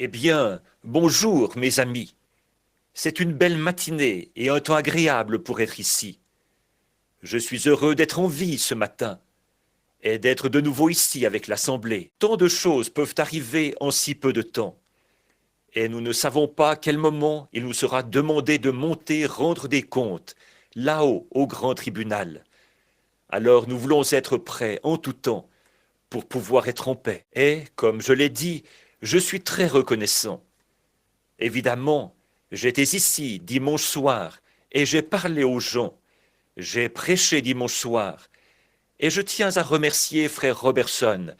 Eh bien, bonjour, mes amis. C'est une belle matinée et un temps agréable pour être ici. Je suis heureux d'être en vie ce matin et d'être de nouveau ici avec l'Assemblée. Tant de choses peuvent arriver en si peu de temps. Et nous ne savons pas à quel moment il nous sera demandé de monter rendre des comptes, là-haut, au grand tribunal. Alors nous voulons être prêts en tout temps pour pouvoir être en paix. Et, comme je l'ai dit, je suis très reconnaissant. Évidemment, j'étais ici dimanche soir et j'ai parlé aux gens. J'ai prêché dimanche soir. Et je tiens à remercier frère Robertson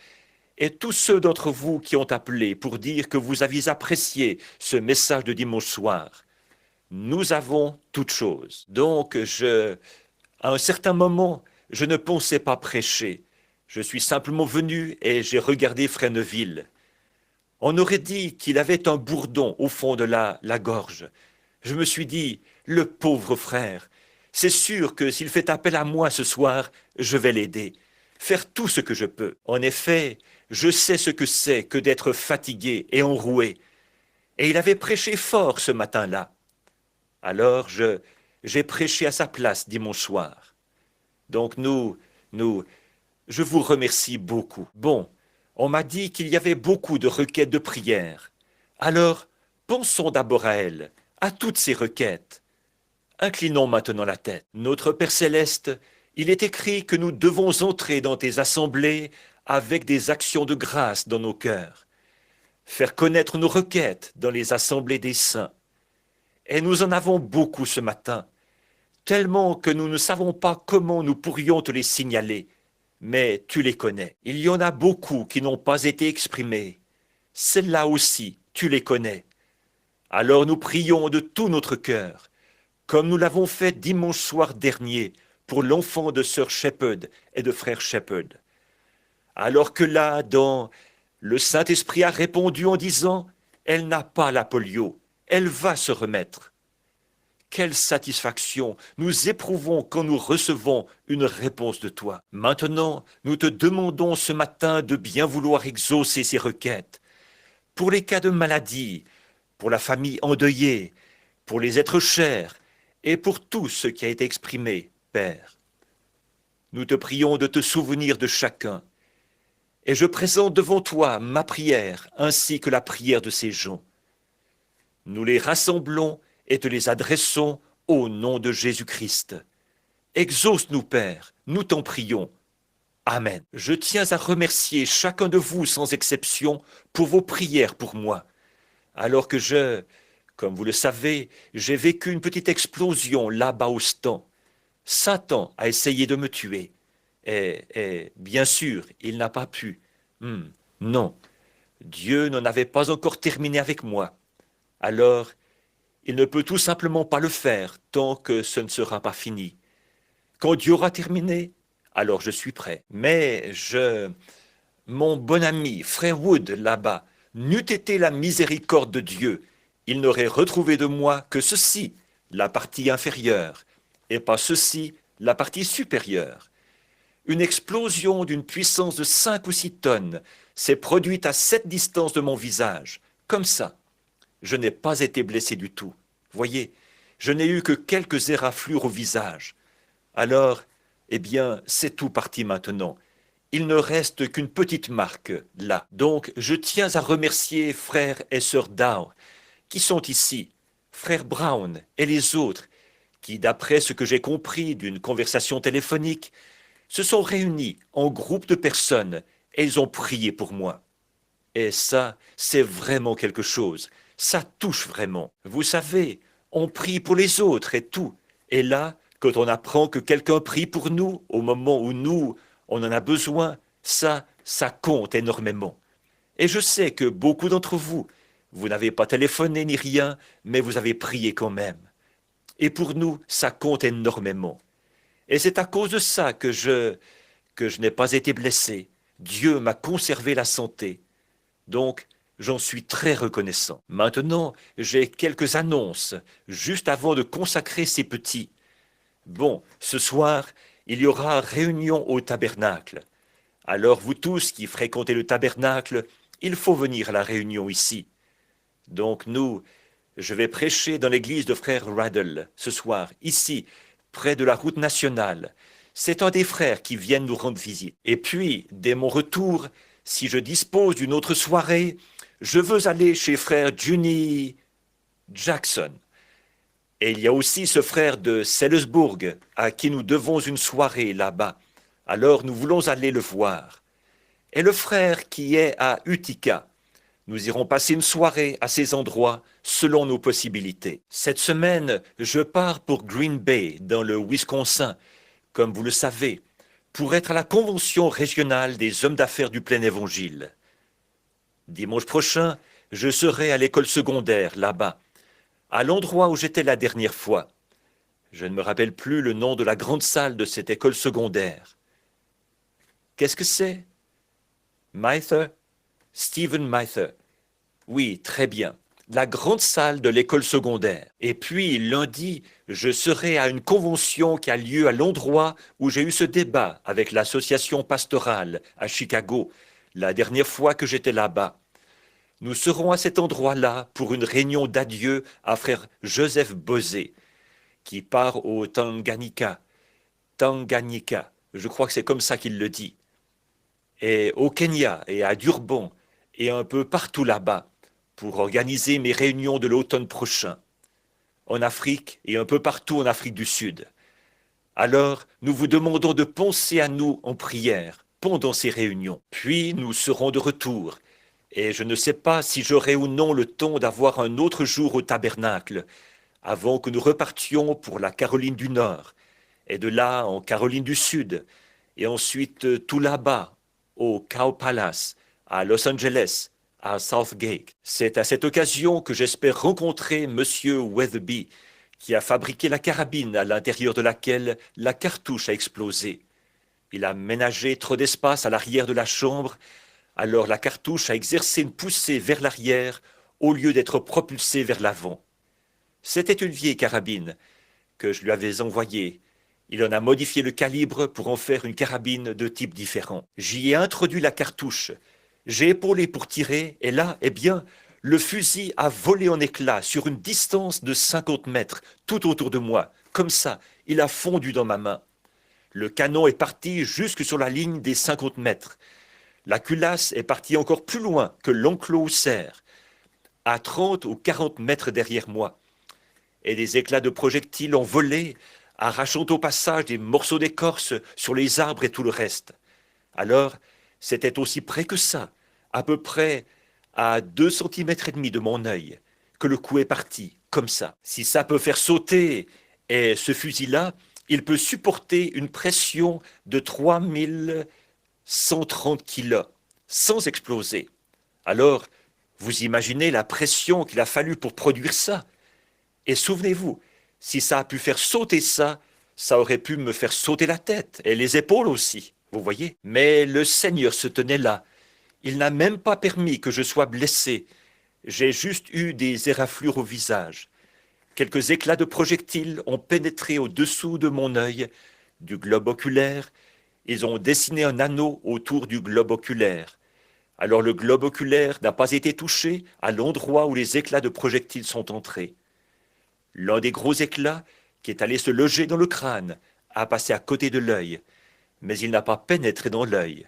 et tous ceux d'entre vous qui ont appelé pour dire que vous aviez apprécié ce message de dimanche soir. Nous avons toutes choses. Donc, à un certain moment, je ne pensais pas prêcher. Je suis simplement venu et j'ai regardé frère Neville. On aurait dit qu'il avait un bourdon au fond de la gorge. Je me suis dit, le pauvre frère, c'est sûr que s'il fait appel à moi ce soir, je vais l'aider, faire tout ce que je peux. En effet, je sais ce que c'est que d'être fatigué et enroué. Et il avait prêché fort ce matin-là. Alors j'ai prêché à sa place dimanche soir. Donc nous, je vous remercie beaucoup. Bon, on m'a dit qu'il y avait beaucoup de requêtes de prière. Alors, pensons d'abord à elles, à toutes ces requêtes. Inclinons maintenant la tête. Notre Père céleste, il est écrit que nous devons entrer dans tes assemblées avec des actions de grâce dans nos cœurs, faire connaître nos requêtes dans les assemblées des saints. Et nous en avons beaucoup ce matin, tellement que nous ne savons pas comment nous pourrions te les signaler, mais tu les connais. Il y en a beaucoup qui n'ont pas été exprimées. Celles-là aussi, tu les connais. Alors nous prions de tout notre cœur, comme nous l'avons fait dimanche soir dernier pour l'enfant de sœur Shepherd et de frère Shepherd. Alors que là, le Saint-Esprit a répondu en disant, elle n'a pas la polio, elle va se remettre. Quelle satisfaction nous éprouvons quand nous recevons une réponse de toi. Maintenant, nous te demandons ce matin de bien vouloir exaucer ces requêtes. Pour les cas de maladie, pour la famille endeuillée, pour les êtres chers et pour tout ce qui a été exprimé, Père. Nous te prions de te souvenir de chacun. Et je présente devant toi ma prière ainsi que la prière de ces gens. Nous les rassemblons et te les adressons au nom de Jésus-Christ. Exauce-nous, Père, nous t'en prions. Amen. Je tiens à remercier chacun de vous sans exception pour vos prières pour moi. Alors que comme vous le savez, j'ai vécu une petite explosion là-bas au stand. Satan a essayé de me tuer. Et bien sûr, il n'a pas pu. Non, Dieu n'en avait pas encore terminé avec moi. Alors, il ne peut tout simplement pas le faire tant que ce ne sera pas fini. Quand Dieu aura terminé, alors je suis prêt. Mais mon bon ami, frère Wood, là-bas, n'eût été la miséricorde de Dieu, il n'aurait retrouvé de moi que ceci, la partie inférieure, et pas ceci, la partie supérieure. Une explosion d'une puissance de 5 ou 6 tonnes s'est produite à cette distance de mon visage, comme ça. Je n'ai pas été blessé du tout. Voyez, je n'ai eu que quelques éraflures au visage. Alors, eh bien, c'est tout parti maintenant. Il ne reste qu'une petite marque là. Donc, je tiens à remercier frère et sœur Dow, qui sont ici, frère Brown et les autres, qui, d'après ce que j'ai compris d'une conversation téléphonique, se sont réunis en groupe de personnes et ils ont prié pour moi. Et ça, c'est vraiment quelque chose. Ça touche vraiment. Vous savez, on prie pour les autres et tout. Et là, quand on apprend que quelqu'un prie pour nous au moment où nous, on en a besoin, ça compte énormément. Et je sais que beaucoup d'entre vous, vous n'avez pas téléphoné ni rien, mais vous avez prié quand même. Et pour nous, ça compte énormément. Et c'est à cause de ça que je n'ai pas été blessé. Dieu m'a conservé la santé. Donc, j'en suis très reconnaissant. Maintenant, j'ai quelques annonces, juste avant de consacrer ces petits. Bon, ce soir, il y aura réunion au tabernacle. Alors, vous tous qui fréquentez le tabernacle, il faut venir à la réunion ici. Donc je vais prêcher dans l'église de frère Raddle ce soir, ici, près de la route nationale. C'est un des frères qui viennent nous rendre visite. Et puis, dès mon retour, si je dispose d'une autre soirée, je veux aller chez frère Juni Jackson. Et il y a aussi ce frère de Salisbourg à qui nous devons une soirée là-bas. Alors nous voulons aller le voir. Et le frère qui est à Utica. Nous irons passer une soirée à ces endroits selon nos possibilités. Cette semaine, je pars pour Green Bay, dans le Wisconsin, comme vous le savez, pour être à la convention régionale des hommes d'affaires du plein évangile. Dimanche prochain, je serai à l'école secondaire, là-bas, à l'endroit où j'étais la dernière fois. Je ne me rappelle plus le nom de la grande salle de cette école secondaire. Qu'est-ce que c'est? Mather? Stephen Mather. Oui, très bien. La grande salle de l'école secondaire. Et puis, lundi, je serai à une convention qui a lieu à l'endroit où j'ai eu ce débat avec l'association pastorale à Chicago, la dernière fois que j'étais là-bas. Nous serons à cet endroit-là pour une réunion d'adieu à frère Joseph Bosé, qui part au Tanganyika. Tanganyika, je crois que c'est comme ça qu'il le dit. Et au Kenya et à Durban et un peu partout là-bas pour organiser mes réunions de l'automne prochain, en Afrique et un peu partout en Afrique du Sud. Alors, nous vous demandons de penser à nous en prière pendant ces réunions. Puis, nous serons de retour. Et je ne sais pas si j'aurai ou non le temps d'avoir un autre jour au tabernacle, avant que nous repartions pour la Caroline du Nord, et de là en Caroline du Sud, et ensuite tout là-bas, au Cow Palace, à Los Angeles, à Southgate. C'est à cette occasion que j'espère rencontrer Monsieur Weatherby, qui a fabriqué la carabine à l'intérieur de laquelle la cartouche a explosé. Il a ménagé trop d'espace à l'arrière de la chambre, alors la cartouche a exercé une poussée vers l'arrière au lieu d'être propulsée vers l'avant. C'était une vieille carabine que je lui avais envoyée. Il en a modifié le calibre pour en faire une carabine de type différent. J'y ai introduit la cartouche. J'ai épaulé pour tirer, et là, eh bien, le fusil a volé en éclats sur une distance de 50 mètres, tout autour de moi. Comme ça, il a fondu dans ma main. Le canon est parti jusque sur la ligne des 50 mètres. La culasse est partie encore plus loin que l'enclos où serre, à 30 ou 40 mètres derrière moi. Et des éclats de projectiles ont volé, arrachant au passage des morceaux d'écorce sur les arbres et tout le reste. Alors, c'était aussi près que ça, à peu près à 2,5 cm de mon œil, que le coup est parti, comme ça. Si ça peut faire sauter, et ce fusil-là, il peut supporter une pression de 3130 kilos, sans exploser. Alors, vous imaginez la pression qu'il a fallu pour produire ça. Et souvenez-vous, si ça a pu faire sauter ça, ça aurait pu me faire sauter la tête, et les épaules aussi, vous voyez. Mais le Seigneur se tenait là. Il n'a même pas permis que je sois blessé. J'ai juste eu des éraflures au visage. Quelques éclats de projectiles ont pénétré au-dessous de mon œil, du globe oculaire. Ils ont dessiné un anneau autour du globe oculaire. Alors le globe oculaire n'a pas été touché à l'endroit où les éclats de projectiles sont entrés. L'un des gros éclats, qui est allé se loger dans le crâne, a passé à côté de l'œil, mais il n'a pas pénétré dans l'œil.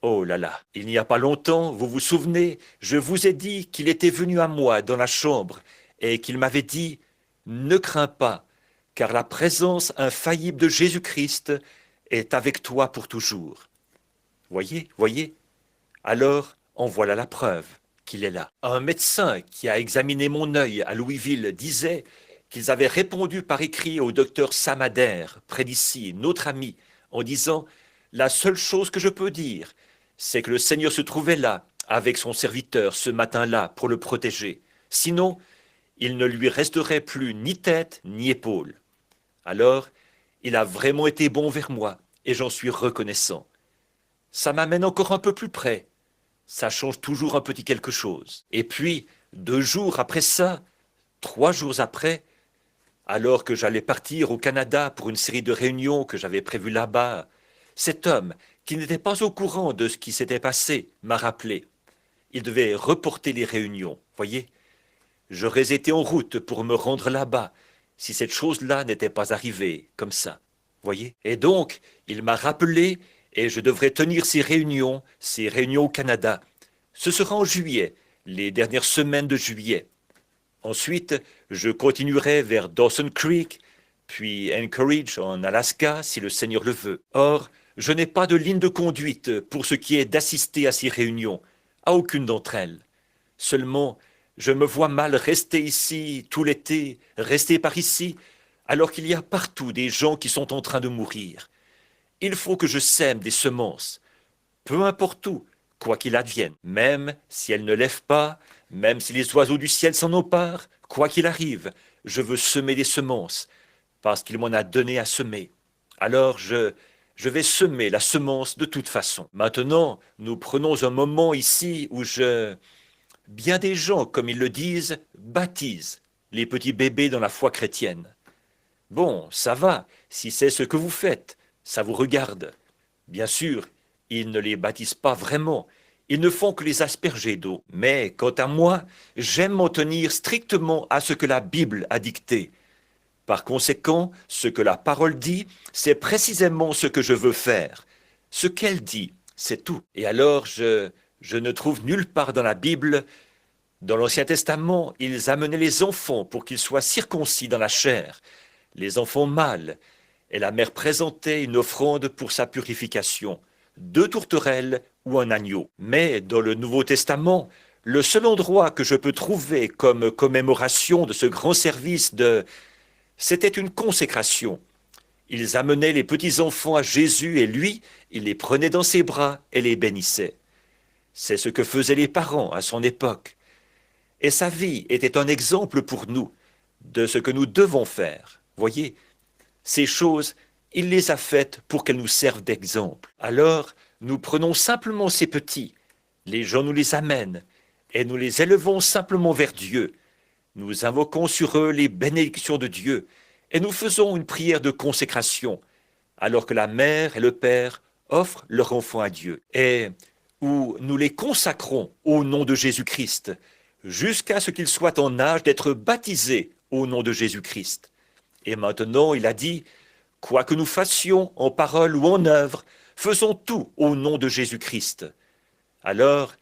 Oh là là, il n'y a pas longtemps, vous vous souvenez, je vous ai dit qu'il était venu à moi dans la chambre et qu'il m'avait dit « Ne crains pas, car la présence infaillible de Jésus-Christ est avec toi pour toujours. » Voyez. Alors, en voilà la preuve qu'il est là. Un médecin qui a examiné mon œil à Louisville disait qu'ils avaient répondu par écrit au docteur Samader, près d'ici, notre ami, en disant « La seule chose que je peux dire, c'est que le Seigneur se trouvait là, avec son serviteur, ce matin-là, pour le protéger. Sinon, il ne lui resterait plus ni tête ni épaule. Alors, il a vraiment été bon vers moi, et j'en suis reconnaissant. Ça m'amène encore un peu plus près. Ça change toujours un petit quelque chose. Et puis, 2 jours après ça, 3 jours après, alors que j'allais partir au Canada pour une série de réunions que j'avais prévues là-bas, cet homme, qui n'était pas au courant de ce qui s'était passé, m'a rappelé. Il devait reporter les réunions, voyez. j'aurais été en route pour me rendre là-bas, si cette chose-là n'était pas arrivée, comme ça. Voyez? Et donc, il m'a rappelé, et je devrais tenir ces réunions au Canada. Ce sera en juillet, les dernières semaines de juillet. Ensuite, je continuerai vers Dawson Creek, puis Anchorage en Alaska, si le Seigneur le veut. Or, je n'ai pas de ligne de conduite pour ce qui est d'assister à ces réunions, à aucune d'entre elles. Seulement, je me vois mal rester ici tout l'été, rester par ici, alors qu'il y a partout des gens qui sont en train de mourir. Il faut que je sème des semences, peu importe où, quoi qu'il advienne, même si elles ne lèvent pas, même si les oiseaux du ciel s'en emparent, quoi qu'il arrive, je veux semer des semences, parce qu'il m'en a donné à semer. Alors je vais semer la semence de toute façon. Maintenant, nous prenons un moment ici où bien des gens, comme ils le disent, baptisent les petits bébés dans la foi chrétienne. Bon, ça va, si c'est ce que vous faites, ça vous regarde. Bien sûr, ils ne les baptisent pas vraiment, ils ne font que les asperger d'eau. Mais quant à moi, j'aime m'en tenir strictement à ce que la Bible a dicté. Par conséquent, ce que la parole dit, c'est précisément ce que je veux faire. Ce qu'elle dit, c'est tout. Et alors, je ne trouve nulle part dans la Bible. Dans l'Ancien Testament, ils amenaient les enfants pour qu'ils soient circoncis dans la chair, les enfants mâles, et la mère présentait une offrande pour sa purification, 2 tourterelles ou un agneau. Mais dans le Nouveau Testament, le seul endroit que je peux trouver comme commémoration de ce grand service c'était une consécration. Ils amenaient les petits-enfants à Jésus et lui, il les prenait dans ses bras et les bénissait. C'est ce que faisaient les parents à son époque. Et sa vie était un exemple pour nous de ce que nous devons faire. Voyez, ces choses, il les a faites pour qu'elles nous servent d'exemple. Alors, nous prenons simplement ces petits, les gens nous les amènent, et nous les élevons simplement vers Dieu. Nous invoquons sur eux les bénédictions de Dieu, et nous faisons une prière de consécration, alors que la mère et le père offrent leur enfant à Dieu, et où nous les consacrons au nom de Jésus-Christ, jusqu'à ce qu'ils soient en âge d'être baptisés au nom de Jésus-Christ. Et maintenant, il a dit, quoi que nous fassions en parole ou en œuvre, faisons tout au nom de Jésus-Christ. Alors,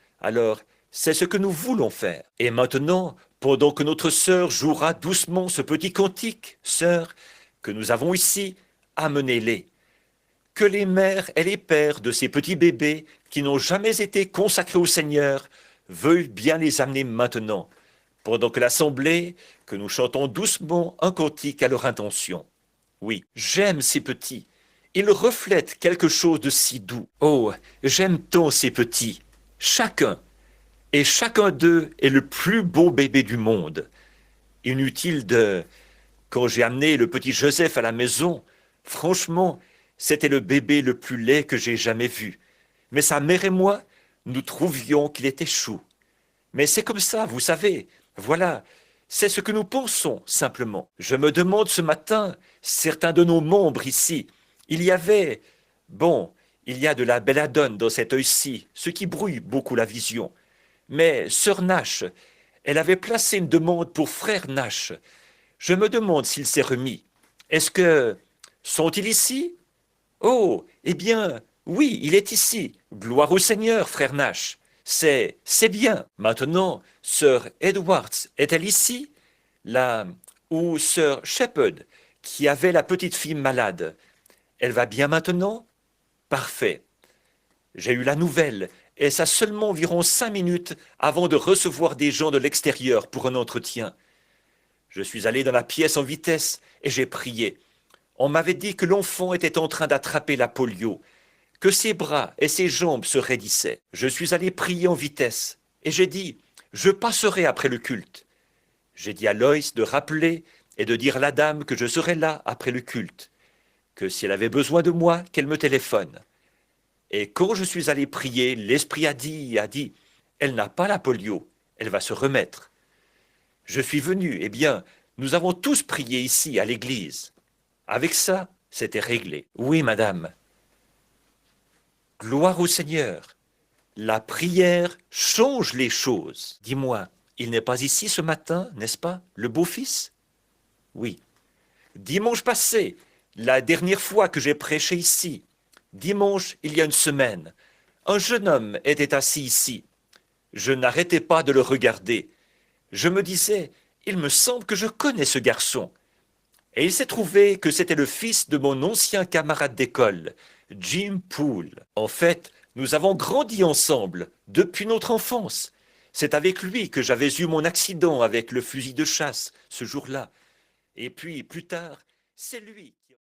c'est ce que nous voulons faire. Et maintenant, pendant que notre sœur jouera doucement ce petit cantique, sœur, que nous avons ici, amenez-les. Que les mères et les pères de ces petits bébés qui n'ont jamais été consacrés au Seigneur veuillent bien les amener maintenant, pendant que l'assemblée, que nous chantons doucement un cantique à leur intention. Oui, j'aime ces petits. Ils reflètent quelque chose de si doux. Oh, j'aime tant ces petits. Chacun. Et chacun d'eux est le plus beau bébé du monde. Inutile de... Quand j'ai amené le petit Joseph à la maison, franchement, c'était le bébé le plus laid que j'ai jamais vu. Mais sa mère et moi, nous trouvions qu'il était chou. Mais c'est comme ça, vous savez. Voilà, c'est ce que nous pensons, simplement. Je me demande ce matin, certains de nos membres ici, il y avait... Bon, il y a de la belladone dans cet œil-ci, ce qui brouille beaucoup la vision. Mais sœur Nash, elle avait placé une demande pour frère Nash. Je me demande s'il s'est remis. Est-ce que... Sont-ils ici? Oh, eh bien, oui, il est ici. Gloire au Seigneur, frère Nash. C'est bien. Maintenant, sœur Edwards est-elle ici? Ou sœur Shepherd, qui avait la petite fille malade. Elle va bien maintenant? Parfait. J'ai eu la nouvelle, et ça seulement environ 5 minutes avant de recevoir des gens de l'extérieur pour un entretien. Je suis allé dans la pièce en vitesse et j'ai prié. On m'avait dit que l'enfant était en train d'attraper la polio, que ses bras et ses jambes se raidissaient. Je suis allé prier en vitesse et j'ai dit « Je passerai après le culte ». J'ai dit à Loïs de rappeler et de dire à la dame que je serais là après le culte, que si elle avait besoin de moi, qu'elle me téléphone. Et quand je suis allé prier, l'Esprit a dit, elle n'a pas la polio, elle va se remettre. Je suis venu, eh bien, nous avons tous prié ici, à l'église. Avec ça, c'était réglé. Oui, madame. Gloire au Seigneur. La prière change les choses. Dis-moi, Il n'est pas ici ce matin, n'est-ce pas, le beau-fils? Oui. Dimanche passé, la dernière fois que j'ai prêché ici, dimanche il y a une semaine, un jeune homme était assis ici. Je n'arrêtais pas de le regarder. Je me disais, il me semble que je connais ce garçon. Et il s'est trouvé que c'était le fils de mon ancien camarade d'école, Jim Poole. En fait, nous avons grandi ensemble depuis notre enfance. C'est avec lui que j'avais eu mon accident avec le fusil de chasse ce jour-là. Et puis, plus tard, c'est lui